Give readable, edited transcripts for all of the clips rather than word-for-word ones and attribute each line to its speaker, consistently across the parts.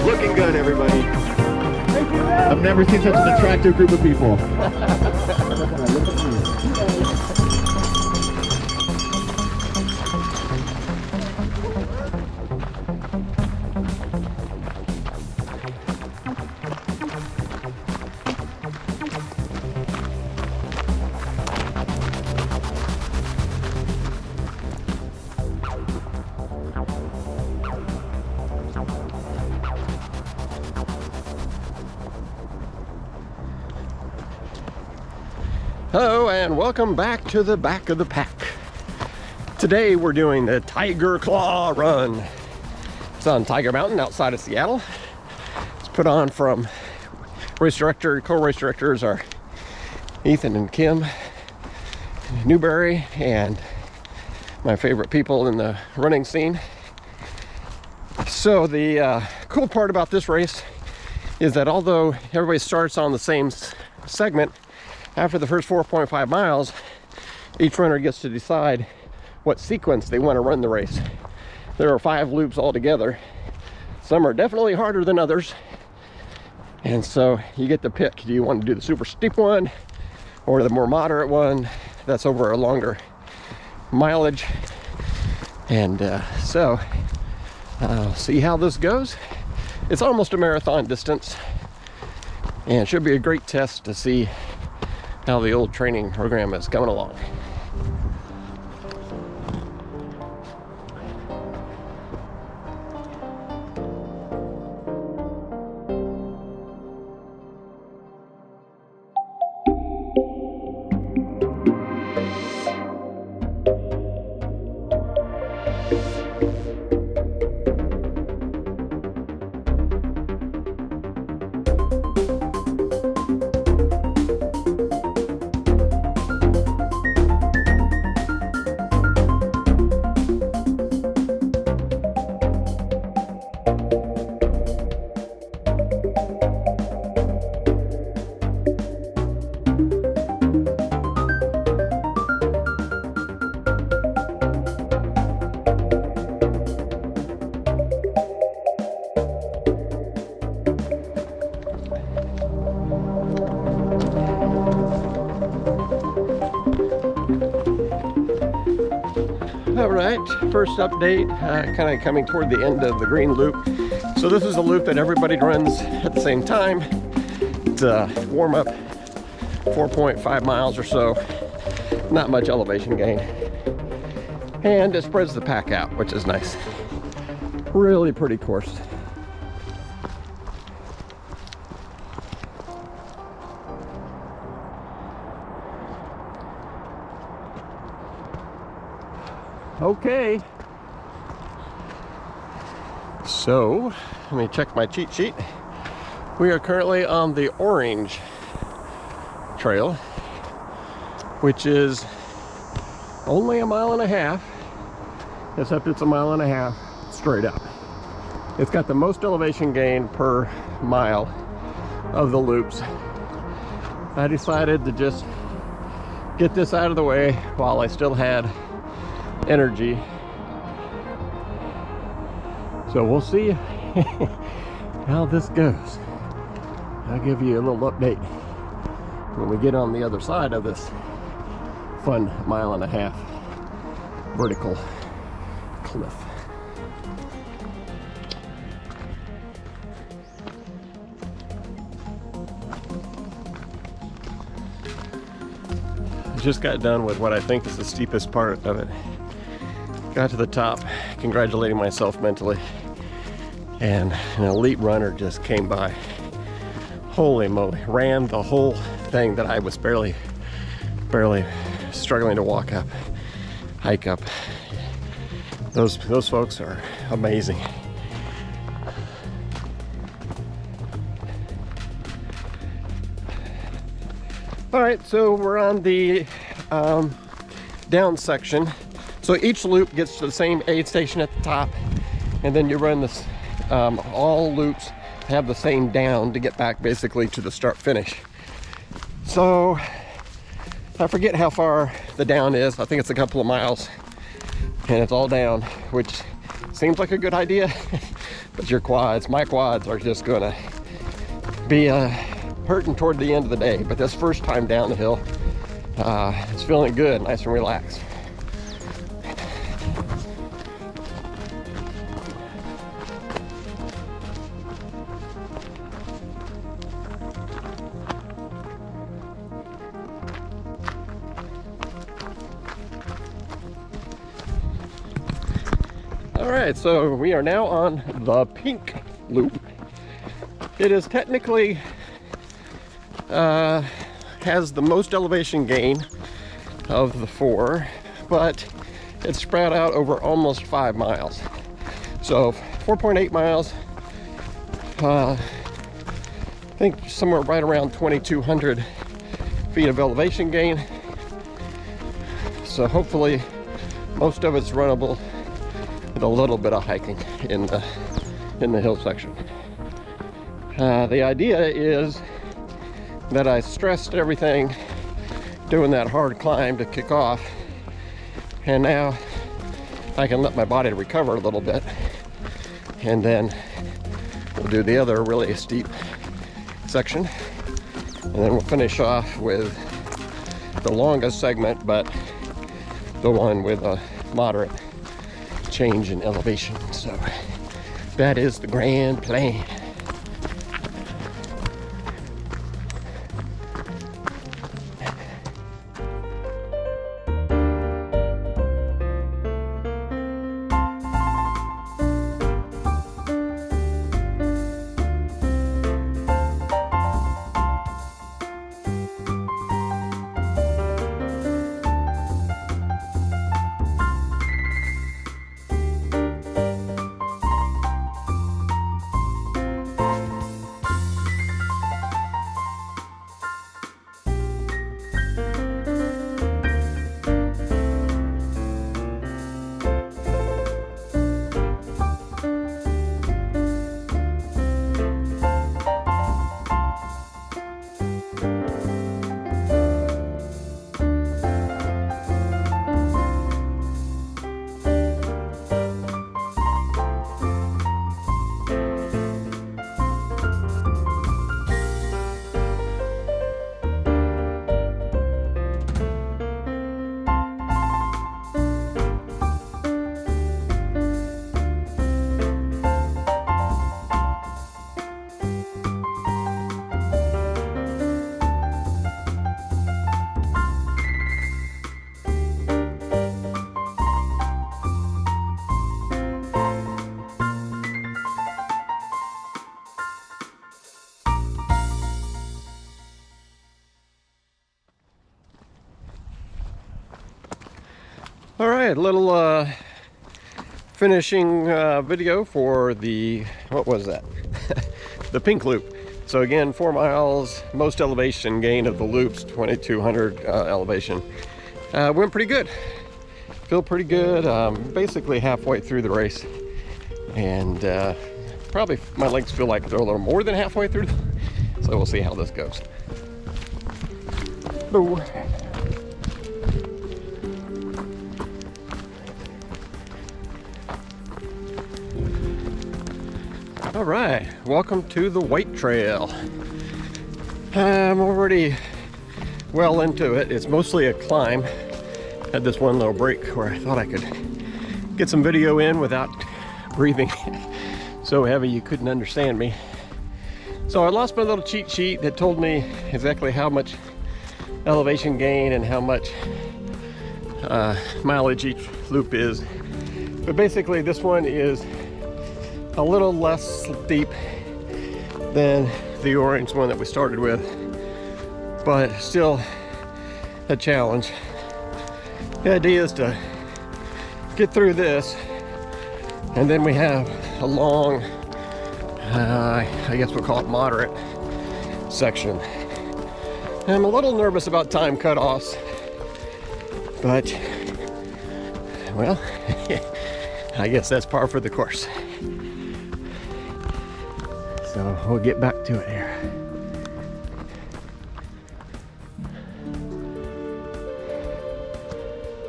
Speaker 1: Looking good, everybody. I've never seen such an attractive group of people.
Speaker 2: Hello and welcome back to the back of the pack. Today we're doing the Tiger Claw Run. It's on Tiger Mountain outside of Seattle. It's put on from co-race directors are Ethan and Kim Newberry, and my favorite people in the running scene. So the cool part about this race is that although everybody starts on the same segment, after the first 4.5 miles, each runner gets to decide what sequence they want to run the race. There are 5 loops altogether. Some are definitely harder than others. And so you get to pick. Do you want to do the super steep one or the more moderate one that's over a longer mileage? And so see how this goes. It's almost a marathon distance, and it should be a great test to see how the old training program is coming along. All right, first update, kind of coming toward the end of the green loop. So this is a loop that everybody runs at the same time. It's a warm up, 4.5 miles or so, not much elevation gain. And it spreads the pack out, which is nice. Really pretty course. Okay, so let me check my cheat sheet. We are currently on the orange trail, which is only 1.5 miles, except it's 1.5 miles straight up. It's got the most elevation gain per mile of the loops. I decided to just get this out of the way while I still had energy. So we'll see how this goes. I'll give you a little update when we get on the other side of this fun 1.5 mile vertical cliff. I just got done with what I think is the steepest part of it. Got to the top, congratulating myself mentally, and an elite runner just came by. Holy moly, ran the whole thing that I was barely struggling to walk up, hike up. Those folks are amazing. All right, so we're on the down section. So each loop gets to the same aid station at the top, and then you run this, all loops have the same down to get back basically to the start finish. So I forget how far the down is. I think it's a couple of miles, and it's all down, which seems like a good idea. But my quads are just gonna be hurting toward the end of the day. But this first time down the hill, it's feeling good, nice and relaxed. All right, so we are now on the pink loop. It is technically has the most elevation gain of the four, but it's spread out over almost 5 miles. So 4.8 miles, I think somewhere right around 2,200 feet of elevation gain. So hopefully most of it's runnable with a little bit of hiking in the hill section. The idea is that I stressed everything doing that hard climb to kick off, and now I can let my body recover a little bit, and then we'll do the other really steep section, and then we'll finish off with the longest segment, but the one with a moderate change in elevation. So that is the grand plan. All right, little finishing video for the, what was that? The pink loop. So again, 4 miles, most elevation gain of the loops, 2,200 elevation. Went pretty good. Feel pretty good. Basically halfway through the race, and probably my legs feel like they're a little more than halfway through. So we'll see how this goes. Boo. All right, welcome to the White Trail. I'm already well into it. It's mostly a climb. Had this one little break where I thought I could get some video in without breathing so heavy you couldn't understand me. So I lost my little cheat sheet that told me exactly how much elevation gain and how much mileage each loop is. But basically this one is a little less steep than the orange one that we started with, but still a challenge. The idea is to get through this, and then we have a long, I guess we'll call it moderate section. And I'm a little nervous about time cutoffs, but well, I guess that's par for the course. So we'll get back to it here.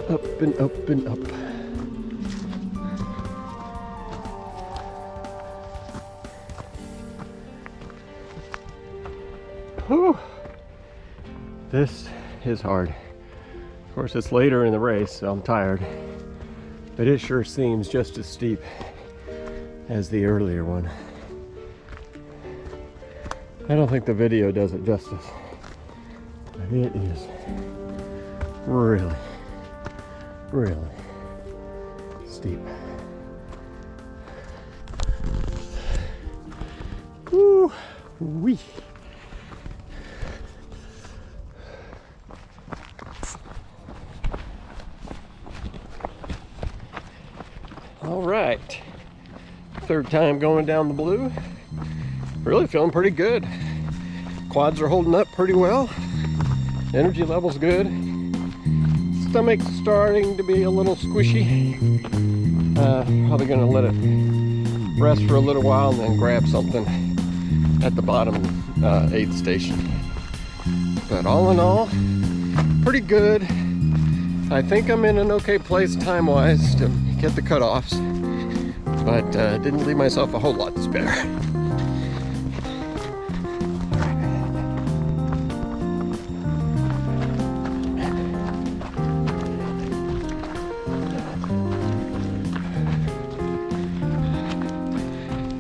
Speaker 2: Up and up and up. Whew. This is hard. Of course, it's later in the race, so I'm tired. But it sure seems just as steep as the earlier one. I don't think the video does it justice. But it is really, really steep. Woo wee. All right, third time going down the blue. Really feeling pretty good. Quads are holding up pretty well. Energy level's good. Stomach's starting to be a little squishy. Probably gonna let it rest for a little while and then grab something at the bottom aid station. But all in all, pretty good. I think I'm in an okay place time-wise to get the cutoffs, but didn't leave myself a whole lot to spare.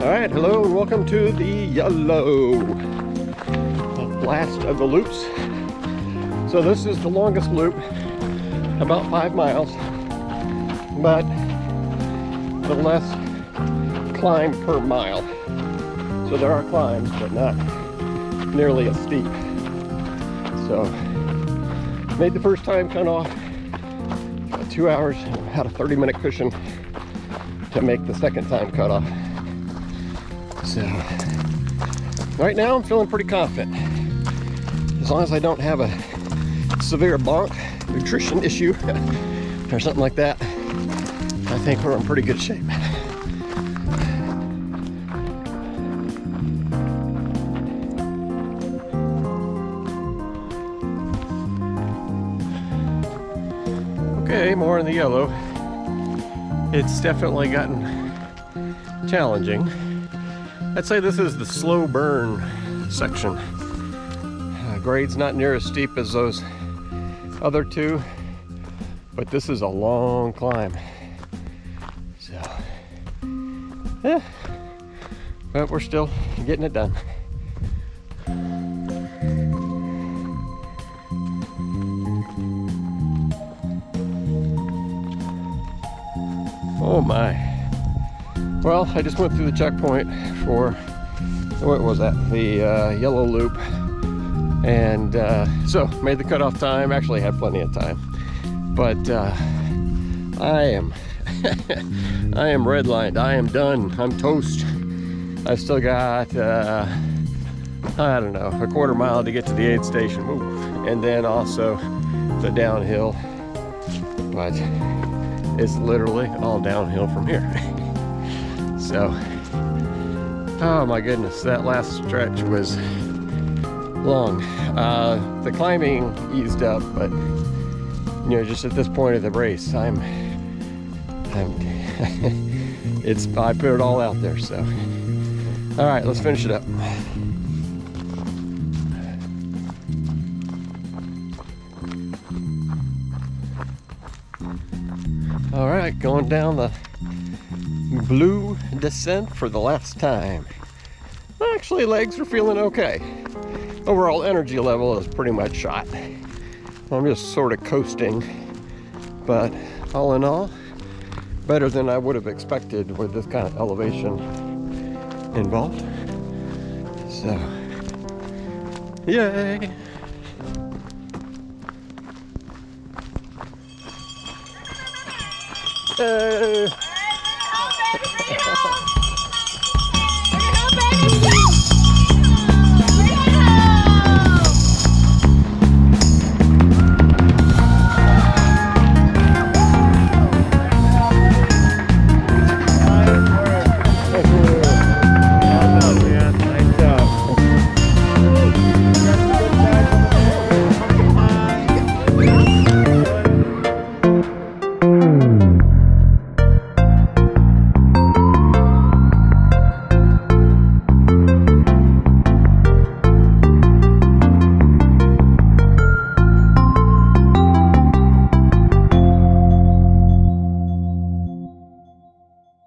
Speaker 2: All right, hello and welcome to the yellow, the last of the loops. So this is the longest loop, about 5 miles, but the less climb per mile. So there are climbs, but not nearly as steep. So made the first time cutoff, about 2 hours, had a 30-minute cushion to make the second time cutoff. So right now I'm feeling pretty confident. As long as I don't have a severe bonk nutrition issue or something like that, I think we're in pretty good shape. Okay, more in the yellow. It's definitely gotten challenging. I'd say this is the slow burn section. Grade's not near as steep as those other two, but this is a long climb. So, yeah, but we're still getting it done. Oh my. Well, I just went through the checkpoint for, what was that? The yellow loop. And so made the cutoff time, actually had plenty of time. But I am I am redlined. I am done. I'm toast. I've still got I don't know, a quarter mile to get to the aid station. Ooh. And then also the downhill. But it's literally all downhill from here. So, oh my goodness, that last stretch was long. The climbing eased up, but you know, just at this point of the race, I put it all out there. So, all right, let's finish it up. All right, going down the blue descent for the last time. Actually, legs are feeling okay. Overall energy level is pretty much shot. I'm just sort of coasting, but all in all, better than I would have expected with this kind of elevation involved. So, yay! Hey.